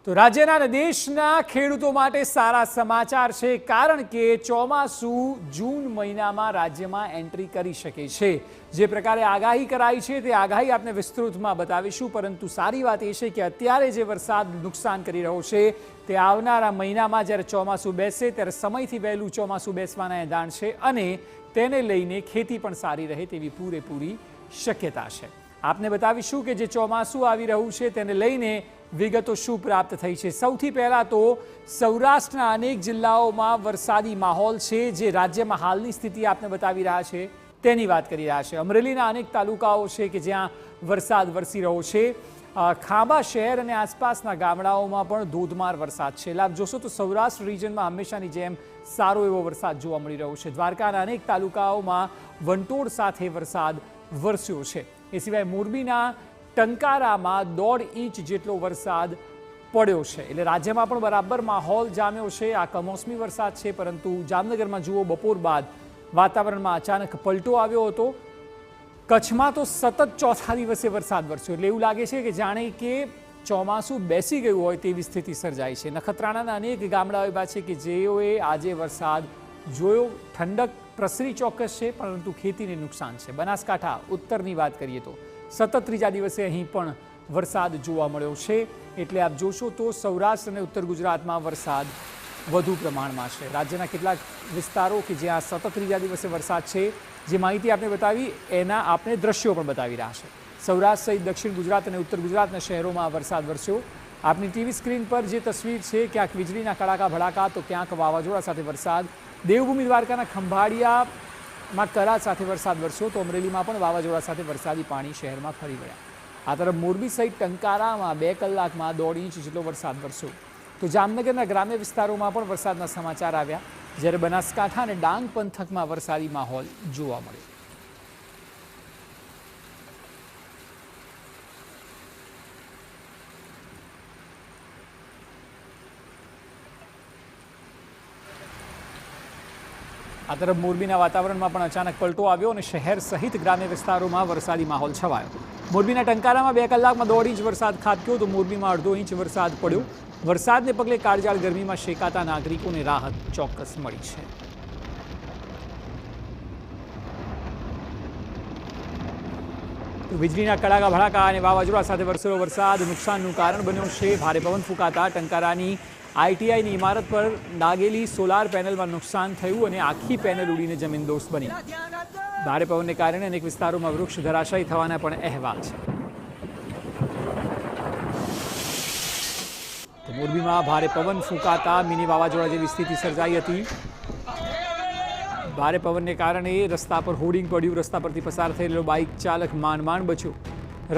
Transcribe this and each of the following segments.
તો રાજ્યના અને દેશના ખેડૂતો માટે સારા સમાચાર છે, કારણ કે ચોમાસું જૂન મહિનામાં રાજ્યમાં એન્ટ્રી કરી શકે છે। જે પ્રકારે આગાહી કરાઈ છે તે આગાહી આપણે વિસ્તૃતમાં બતાવીશું, પરંતુ સારી વાત એ છે કે અત્યારે જે વરસાદ નુકસાન કરી રહ્યો છે તે આવનારા મહિનામાં જ્યારે ચોમાસું બેસશે ત્યારે સમયથી વહેલું ચોમાસું બેસવાના એંધાણ છે અને તેને લઈને ખેતી પણ સારી રહે તેવી પૂરેપૂરી શક્યતા છે। આપને બતાવીશું કે જે ચોમાસું આવી રહ્યું છે તેને લઈને વિગતો શું પ્રાપ્ત થઈ છે। સૌથી પહેલાં તો સૌરાષ્ટ્રના અનેક જિલ્લાઓમાં વરસાદી માહોલ છે, જે રાજ્યમાં હાલની સ્થિતિ આપને બતાવી રહ્યા છે તેની વાત કરી રહ્યા છે। અમરેલીના અનેક તાલુકાઓ છે કે જ્યાં વરસાદ વરસી રહ્યો છે। ખાંભા શહેર અને આસપાસના ગામડાઓમાં પણ ધોધમાર વરસાદ છે। આપ જોશો તો સૌરાષ્ટ્ર રિજનમાં હંમેશાની જેમ સારો એવો વરસાદ જોવા મળી રહ્યો છે। દ્વારકાના અનેક તાલુકાઓમાં વંટોળ સાથે વરસાદ વરસ્યો છે। એ સિવાય મોરબીના ટંકારામાં 1.5 ઇંચ જેટલો વરસાદ પડ્યો છે, એટલે રાજ્યમાં પણ બરાબર માહોલ જામ્યો છે। આ કમોસમી વરસાદ છે, પરંતુ જામનગરમાં જુઓ બપોર બાદ વાતાવરણમાં અચાનક પલટો આવ્યો હતો। કચ્છમાં તો સતત ચોથા દિવસે વરસાદ વરસ્યો, એટલે એવું લાગે છે કે જાણે કે ચોમાસું બેસી ગયું હોય તેવી સ્થિતિ સર્જાઈ છે। નખત્રાણાના અનેક ગામડાઓ એવા છે કે જેઓએ આજે વરસાદ જોયો। ઠંડક પ્રસરી ચોક્કસ છે, પરંતુ ખેતીને નુકસાન છે। બનાસકાંઠા ઉત્તરની વાત કરીએ તો સતત ત્રીજા દિવસે અહીં પણ વરસાદ જોવા મળ્યો છે, એટલે આપ જોશો તો સૌરાષ્ટ્ર અને ઉત્તર ગુજરાતમાં વરસાદ વધુ પ્રમાણમાં છે। રાજ્યના કેટલાક વિસ્તારો કે જ્યાં સતત ત્રીજા દિવસે વરસાદ છે, જે માહિતી આપણે બતાવી એના આપણે દ્રશ્યો પણ બતાવી રહ્યા છે। સૌરાષ્ટ્ર સહિત દક્ષિણ ગુજરાત અને ઉત્તર ગુજરાતના શહેરોમાં વરસાદ વરસ્યો। આપની ટીવી સ્ક્રીન પર જે તસવીર છે, ક્યાંક વીજળીના કડાકા ભડાકા તો ક્યાંક વાવાઝોડા સાથે વરસાદ। દેવભૂમિ દ્વારકાના ખંભાળિયામાં કરા સાથે વરસાદ વરસ્યો, તો અમરેલીમાં પણ વાવાઝોડા સાથે વરસાદી પાણી શહેરમાં ફરી વળ્યા। આ તરફ મોરબી સહિત ટંકારામાં 2 કલાકમાં 1.5 ઇંચ જેટલો વરસાદ વરસ્યો। તો જામનગરના ગ્રામ્ય વિસ્તારોમાં પણ વરસાદના સમાચાર આવ્યા, જ્યારે બનાસકાંઠા અને ડાંગ પંથકમાં વરસાદી માહોલ જોવા મળ્યો। આ તરફ મોરબીના વાતાવરણમાં પણ અચાનક પલટો આવ્યો અને શહેર સહિત ગ્રામ્ય વિસ્તારોમાં વરસાદી માહોલ છવાયો। મોરબીના ટંકારામાં 2 કલાકમાં 1.5 ઇંચ વરસાદ ખાબક્યો, તો મોરબીમાં 1/2 ઇંચ વરસાદ પડ્યો। વરસાદને પગલે કાળઝાળ ગરમીમાં શેકાતા નાગરિકોને રાહત ચોક્કસ મળી છે। તો વીજળીના કડાકા ભડાકા અને વાવાઝોડા સાથે વરસેલો વરસાદ નુકસાનનું કારણ બન્યો છે। ભારે પવન ફૂંકાતા ટંકારાની આઈટીઆઈની ઇમારત પર લાગેલી સોલાર પેનલમાં નુકસાન થયું અને આખી પેનલ ઉડીને જમીનદોસ્ત બની। ભારે પવનને કારણે અનેક વિસ્તારોમાં વૃક્ષ ધરાશાયી થવાના પણ અહેવાલ છે। તો મોરબીમાં ભારે પવન ફૂંકાતા મિની વાવાઝોડા જેવી સ્થિતિ સર્જાઈ હતી। ભારે પવનને કારણે રસ્તા પર હોર્ડિંગ પડ્યું, રસ્તા પરથી પસાર થયેલો બાઇક ચાલક માંડ બચ્યો।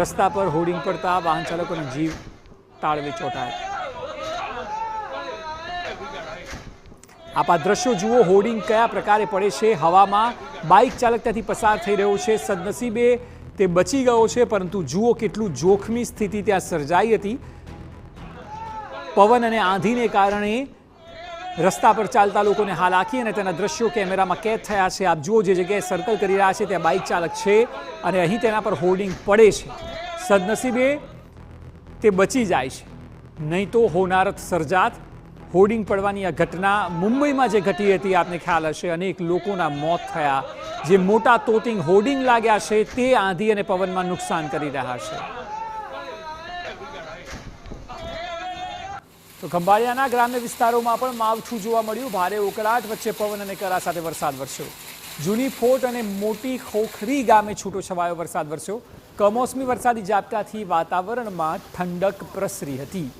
રસ્તા પર હોર્ડિંગ પડતા વાહન ચાલકોનો જીવ તાળવે ચોંટાયો। આપ આ દ્રશ્યો જુઓ, હોર્ડિંગ કયા પ્રકારે પડે છે હવામાં। બાઇક ચાલક ત્યાંથી પસાર થઈ રહ્યો છે, સદનસીબે તે બચી ગયો છે, પરંતુ જુઓ કેટલું જોખમી સ્થિતિ ત્યાં સર્જાઈ હતી। પવન અને આંધીને કારણે રસ્તા પર ચાલતા લોકોને હાલાકી અને તેના દ્રશ્યો કેમેરામાં કેદ થયા છે। આપ જુઓ, જે જગ્યાએ સર્કલ કરી રહ્યા છે ત્યાં બાઇક ચાલક છે અને અહીં તેના પર હોર્ડિંગ પડે છે। સદનસીબે તે બચી જાય છે, નહીં તો હોનારત સર્જાત। હોર્ડિંગ પડવાની આ ઘટના મુંબઈમાં જે ઘટી હતી આપને ખ્યાલ હશે, અનેક લોકોના મોત થયા। જે મોટા તોતિંગ હોર્ડિંગ લાગ્યા છે તે આંધી અને પવનમાં નુકસાન કરી રહ્યા છે। તો ખંભાળિયાના ગ્રામ્ય વિસ્તારોમાં પણ માવઠું જોવા મળ્યું। ભારે ઉકળાટ વચ્ચે પવન અને કરા સાથે વરસાદ વરસ્યો। જૂની ફોટ અને મોટી ખોખરી ગામે છૂટો છવાયો વરસાદ વરસ્યો। કમોસમી વરસાદી ઝાપટાથી વાતાવરણમાં ઠંડક પ્રસરી હતી।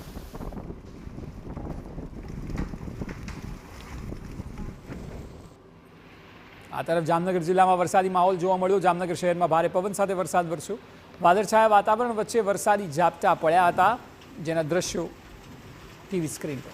આ તરફ જામનગર જિલ્લામાં વરસાદી માહોલ જોવા મળ્યો। જામનગર શહેરમાં ભારે પવન સાથે વરસાદ વરસ્યો। વાદળછાયા વાતાવરણ વચ્ચે વરસાદી ઝાપટા પડ્યા હતા, જેના દ્રશ્યો ટીવી સ્ક્રીન પર।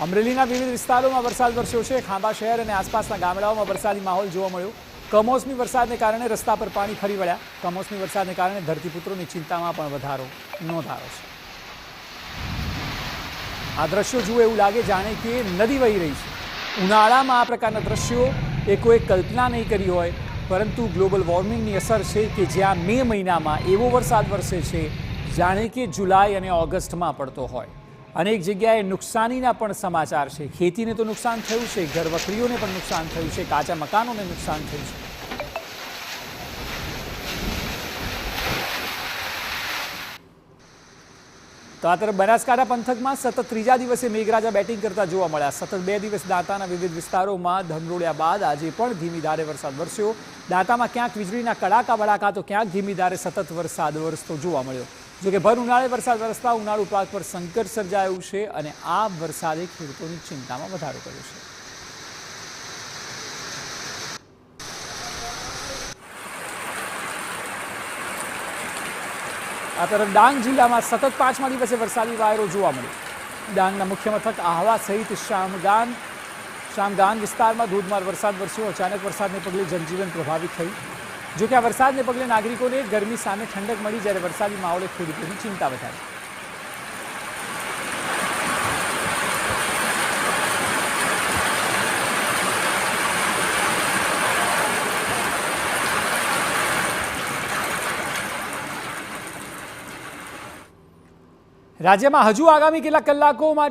અમરેલીના વિવિધ વિસ્તારોમાં વરસાદ વરસ્યો છે। ખાંભા શહેર અને આસપાસના ગામડાઓમાં વરસાદી માહોલ જોવા મળ્યો। કમોસમી વરસાદને કારણે રસ્તા પર પાણી ફરી વળ્યા। કમોસમી વરસાદને કારણે ધરતીપુત્રોની ચિંતામાં પણ વધારો નોંધાયો છે। આ દ્રશ્યો જુઓ, એવું લાગે જાણે કે નદી વહી રહી છે। ઉનાળામાં આ પ્રકારના દ્રશ્યો એ કોઈ કલ્પના નહીં કરી હોય પરંતુ ગ્લોબલ વોર્મિંગની અસર છે કે જ્યાં મે મહિનામાં એવો વરસાદ વરસે છે જાણે કે જુલાઈ અને ઓગસ્ટમાં પડતો હોય. અનેક જગ્યાએ નુકસાનીના પણ સમાચાર છે. ખેતીને તો નુકસાન થયું છે, ઘરવખરીઓને પણ નુકસાન થયું છે, કાચા મકાનોને નુકસાન થયું છે. તો આ તરફ બનાસકાંઠા પંથકમાં સતત ત્રીજા દિવસે મેઘરાજા બેટિંગ કરતા જોવા મળ્યા. સતત 2 દિવસ દાંતાના વિવિધ વિસ્તારોમાં ધમરોળ્યા બાદ આજે પણ ધીમી ધારે વરસાદ વરસ્યો. દાંતામાં ક્યાંક વીજળીના કડાકા બડાકા તો ક્યાંક ધીમી ધારે સતત વરસાદ વરસતો જોવા મળ્યો. જોકે ભર ઉનાળે વરસાદ વરસતા ઉનાળુ પાક પર સંકટ સર્જાયું છે અને આ વરસાદે ખેડૂતોની ચિંતામાં વધારો કર્યો છે. આ તરફ ડાંગ જિલ્લામાં સતત 5મા દિવસે વરસાદી વાયરો જોવા મળ્યો. ડાંગના મુખ્ય મથક આહવા સહિત શામગાન વિસ્તારમાં ધોધમાર વરસાદ વરસ્યો. અચાનક વરસાદને પગલે જનજીવન પ્રભાવિત થયું. જોકે આ વરસાદને પગલે નાગરિકોને ગરમી સામે ઠંડક મળી, જ્યારે વરસાદી માહોલે ખેડૂતોની ચિંતા વધારી. રાજ્યમાં હજુ આગામી કેટલાક કલાકો માટે